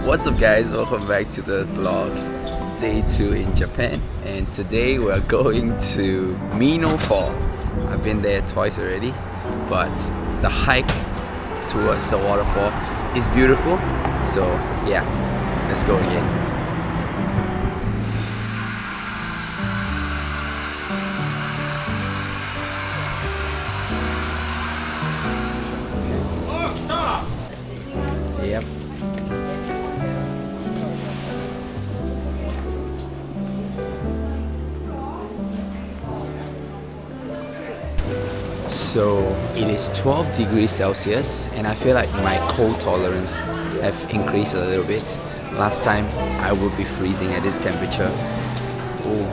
What's up guys, welcome back to the vlog, day 2 in Japan, and today we're going to Minoh Fall. I've been there twice already, but the hike towards the waterfall is beautiful, so yeah, let's go again. Yep. So it is 12 degrees Celsius and I feel like my cold tolerance have increased a little bit. Last time I would be freezing at this temperature. Ooh.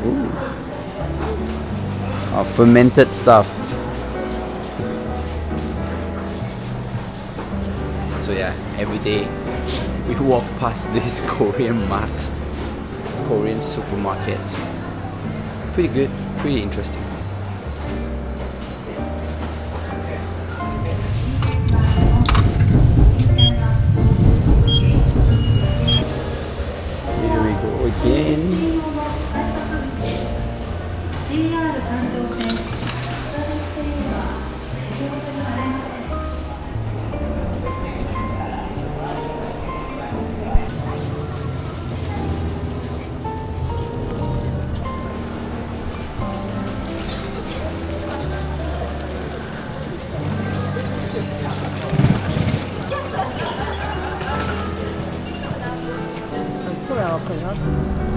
Ooh. Oh, fermented stuff. So yeah, every day we walk past this Korean mart, Korean supermarket. Pretty good, pretty interesting. Here we go again.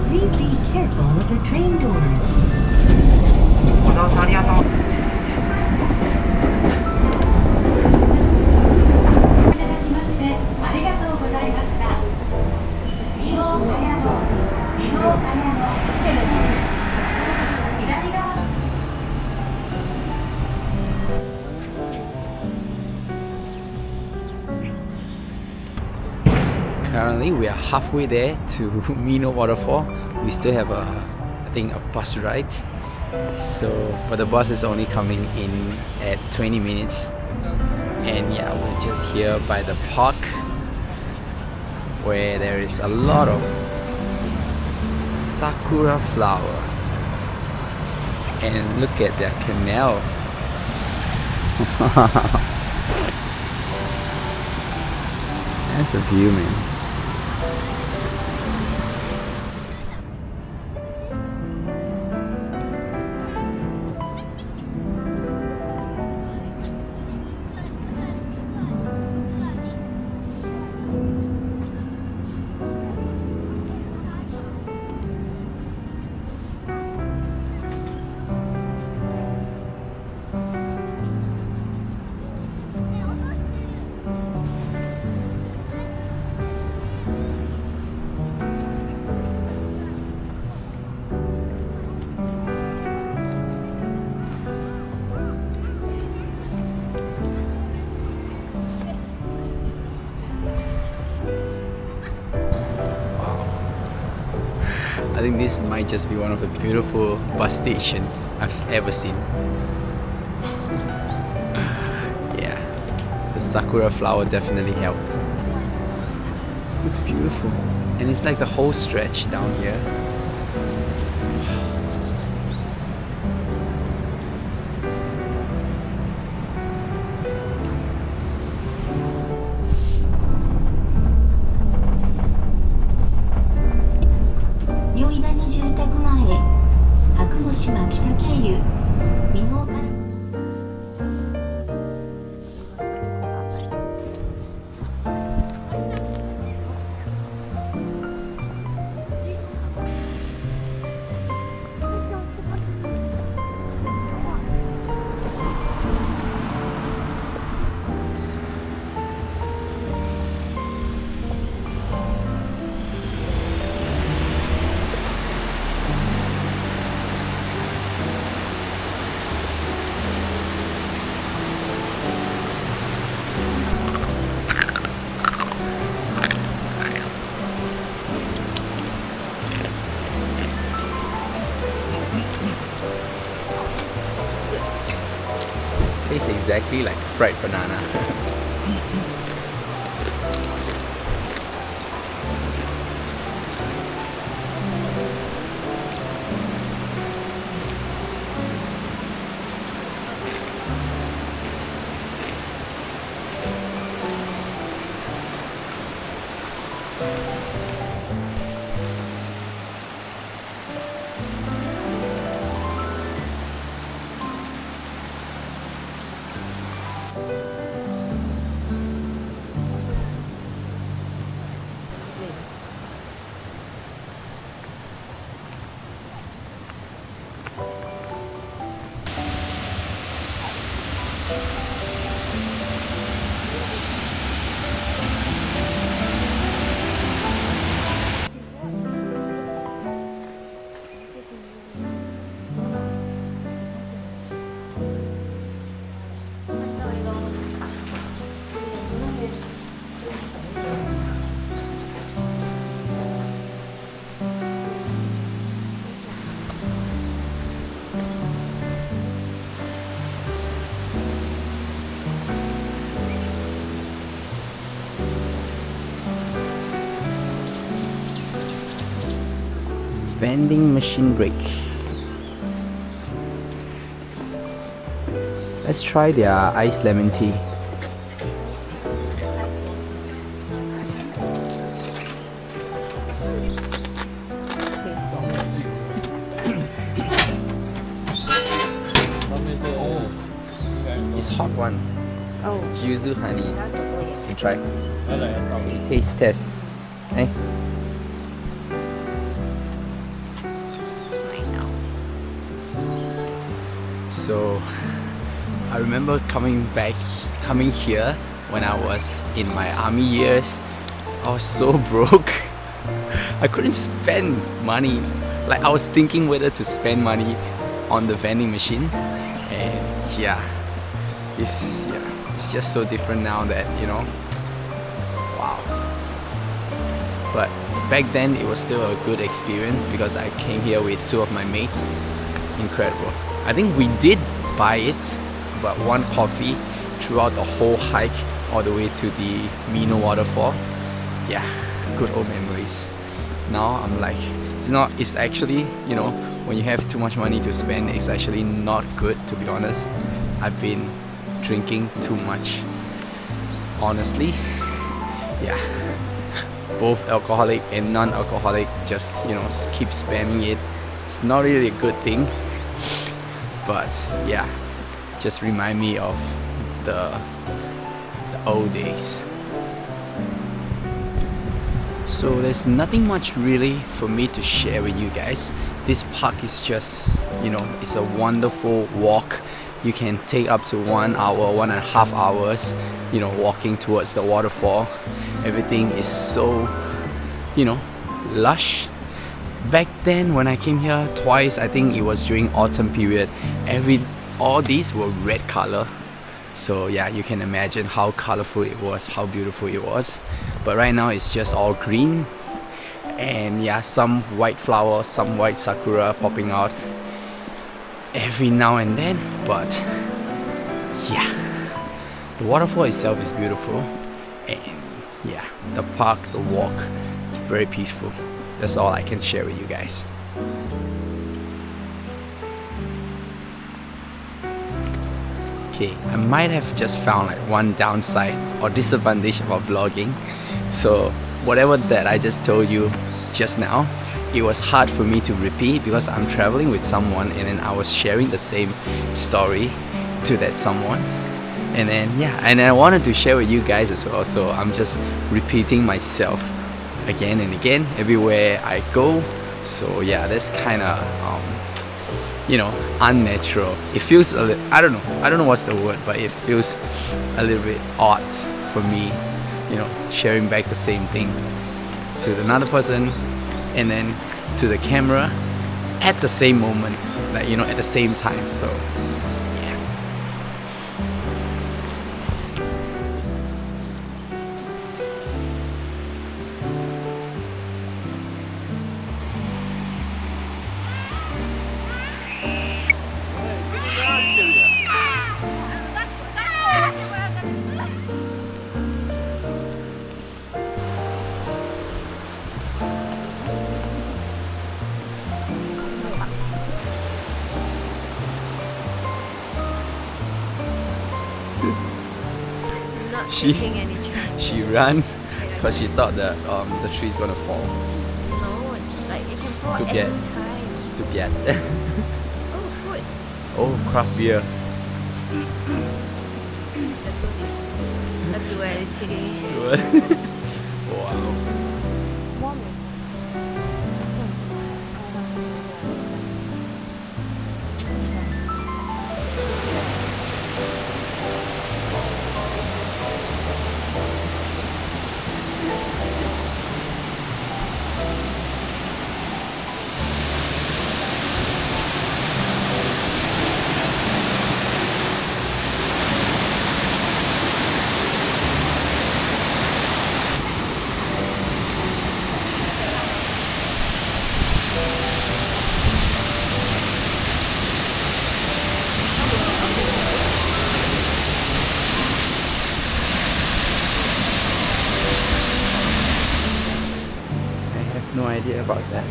Please be careful with the train doors. Currently we are halfway there to Minoh Waterfall. We still have I think a bus ride. But the bus is only coming in at 20 minutes. And yeah, we're just here by the park where there is a lot of sakura flower. And look at that canal. That's a view, man. I think this might just be one of the beautiful bus stations I've ever seen. Yeah, the sakura flower definitely helped. Looks beautiful. And it's like the whole stretch down here. Tastes exactly like fried banana. vending machine break. Let's try their iced lemon tea. It's hot one. Oh, Yuzu honey. that's okay. You try. Taste test. Nice. It's mine now. So I remember coming here when I was in my army years. I was so broke. I couldn't spend money. Like I was thinking whether to spend money on the vending machine, and yeah, it's just so different now that, you know, wow. But back then it was still a good experience because I came here with two of my mates. Incredible. I think we did buy it, but one coffee throughout the whole hike all the way to the Minoh waterfall. Yeah, good old memories. Now I'm like, it's actually, you know, when you have too much money to spend, it's actually not good, to be honest. I've been drinking too much, honestly. Yeah, both alcoholic and non-alcoholic, just, you know, keep spamming it. It's not really a good thing, but yeah, just remind me of the old days. So there's nothing much really for me to share with you guys. This park is just, you know, it's a wonderful walk. You can take up to 1 hour, 1.5 hours, you know, walking towards the waterfall. Everything is so, you know, lush. Back then when I came here twice, I think it was during autumn period, all these were red color. So yeah, you can imagine how colorful it was, how beautiful it was. But right now it's just all green, and yeah, some white flowers, some white sakura popping out every now and then. But yeah, the waterfall itself is beautiful, and yeah, the park, the walk, it's very peaceful. That's all I can share with you guys. Okay, I might have just found like one downside or disadvantage about vlogging. So whatever that I just told you just now, it was hard for me to repeat because I'm traveling with someone, and then I was sharing the same story to that someone. And then yeah, and I wanted to share with you guys as well, so I'm just repeating myself again and again everywhere I go. So yeah, that's kind of you know, unnatural. It feels a little, I don't know what's the word, but it feels a little bit odd for me, you know, sharing back the same thing to another person and then to the camera at the same moment, like, you know, at the same time. So yeah. She ran because she thought that the tree is gonna fall. No, it's like it can fall Stupid. anytime. Stupid. Oh, food. Oh, craft beer. The duality. Wow. No idea about that.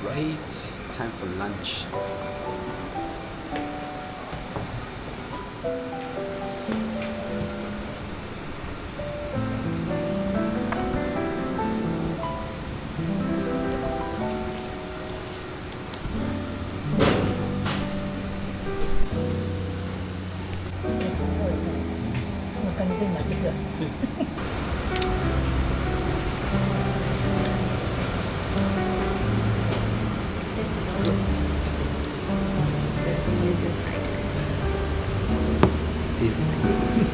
Right, time for lunch. This is good. There's a user cider. This is good.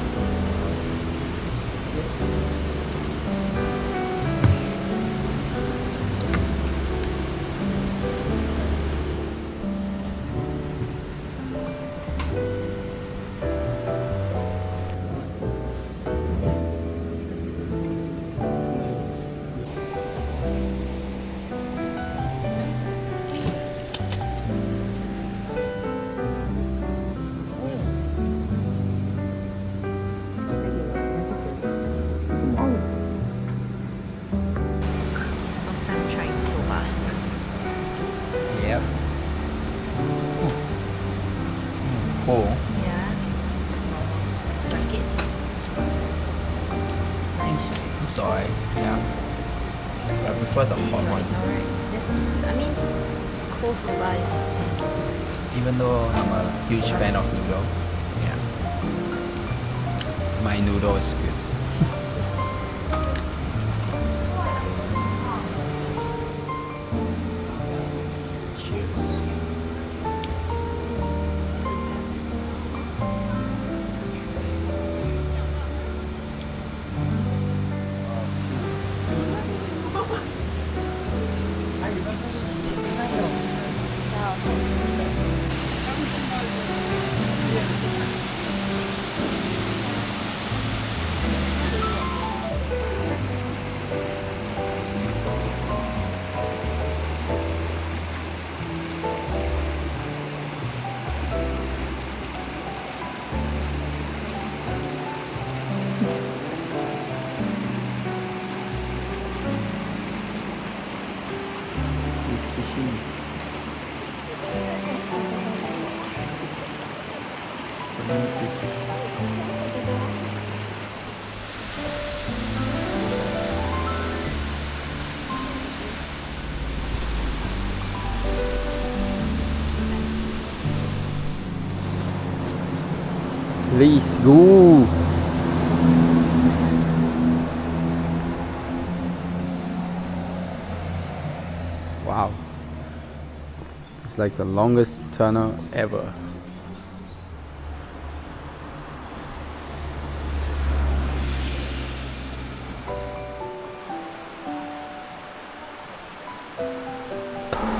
It's first time trying soba. Yep. Cool. Yeah, it's normal. Like it. It's nice. It's alright. Yeah. I prefer the hot No, one. it's alright. I mean, cold soba is. Even though I'm a huge fan of noodle. Yeah. My noodle is good. Cheers. Let's go. Wow. It's like the longest tunnel ever.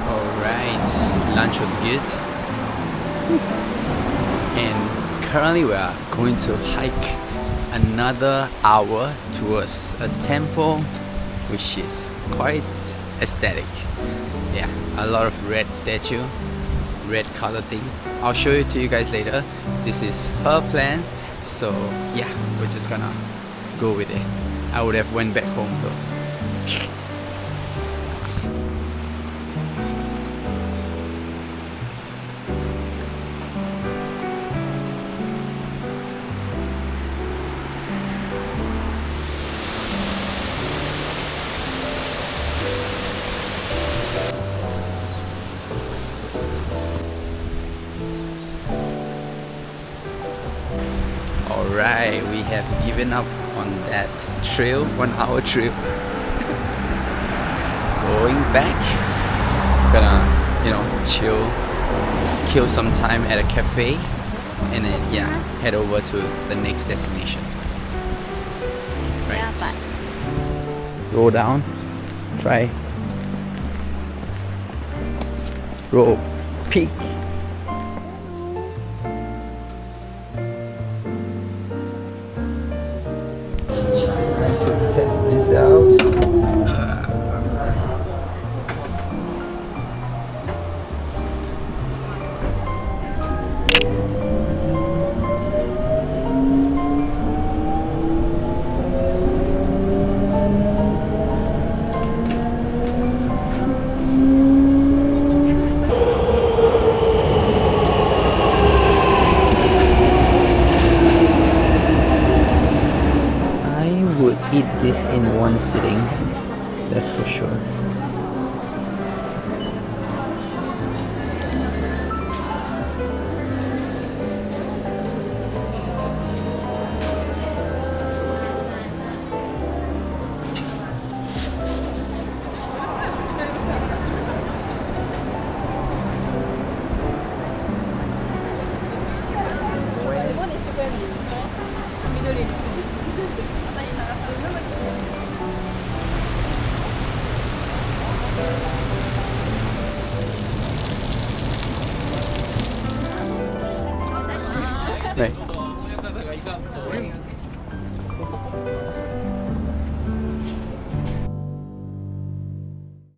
Alright, lunch was good. And currently we are going to hike another hour towards a temple which is quite aesthetic. Yeah, a lot of red statue, red color thing. I'll show it to you guys later. This is her plan, so yeah, we're just gonna go with it. I would have went back home though. Alright, we have given up on that trail, 1 hour trail. Going back, gonna, chill, kill some time at a cafe, and then yeah, head over to the next destination. Right. Yeah, but Roll down, try. Roll, peak. To test this out. thing, that's for sure. Right.